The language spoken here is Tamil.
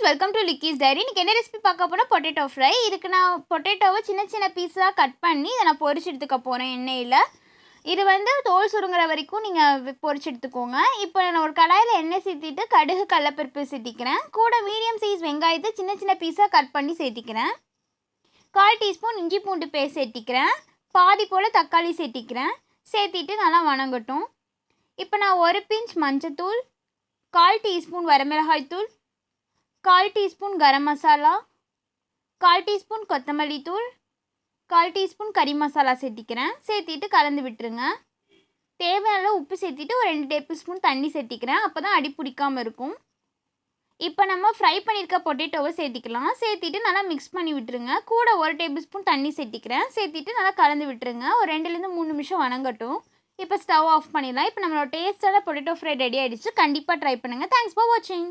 Welcome to லிக்கீஸ் diary. இன்றைக்கி என்ன ரெசிபி பார்க்க போனால் பொட்டேட்டோ ஃப்ரை. இதுக்கு நான் பொட்டேட்டோவை சின்ன சின்ன பீஸாக கட் பண்ணி இதை நான் பொரிச்சு எடுத்துக்க போகிறேன் எண்ணெயில். இது தோல் சுருங்குற வரைக்கும் நீங்கள் பொரிச்சு எடுத்துக்கோங்க. இப்போ நான் ஒரு கடாயில் எண்ணெய் சேர்த்திட்டு கடுகு கடலைப்பருப்பு சேர்த்திக்கிறேன். கூட மீடியம் சைஸ் வெங்காயத்தை சின்ன சின்ன பீஸாக கட் பண்ணி சேர்த்திக்கிறேன். 1/4 டீஸ்பூன் இஞ்சி பூண்டு பேஸ்ட் சேர்த்திக்கிறேன். பாதி போல் தக்காளி சேர்த்திக்கிறேன். சேர்த்திட்டு நல்லா வணங்கட்டும். இப்போ நான் 1 பிஞ்ச் மஞ்சத்தூள், 1/4 டீஸ்பூன் வரமிளகாய் தூள், 1/4 டீஸ்பூன் கரம் மசாலா, 1/4 டீஸ்பூன் கொத்தமல்லி தூள், 1/4 டீஸ்பூன் கறி மசாலா சேர்த்திக்கிறேன். சேர்த்திட்டு கலந்து விட்டுருங்க. தேவையான உப்பு சேர்த்திட்டு ஒரு 2 டேபிள் ஸ்பூன் தண்ணி சேர்த்திக்கிறேன். அப்போ தான் அடி பிடிக்காமல் இருக்கும். இப்போ நம்ம ஃப்ரை பண்ணியிருக்க பொட்டேட்டோவை சேர்த்திக்கலாம். சேர்த்திட்டு நல்லா மிக்ஸ் பண்ணி விட்டுருங்க. கூட 1 டேபிள் ஸ்பூன் தண்ணி சேர்த்திக்கிறேன். சேர்த்திட்டு நல்லா கலந்து விட்டுருங்க. ஒரு 2லேருந்து 3 நிமிஷம் வணங்கட்டும். இப்போ ஸ்டவ் ஆஃப் பண்ணிடலாம். இப்போ நம்மளோட டேஸ்ட்டான பொட்டேட்டோ ஃப்ரை ரெடி ஆகிடுச்சு. கண்டிப்பாக ட்ரை பண்ணுங்கள். தேங்க்ஸ் ஃபார் வாட்சிங்.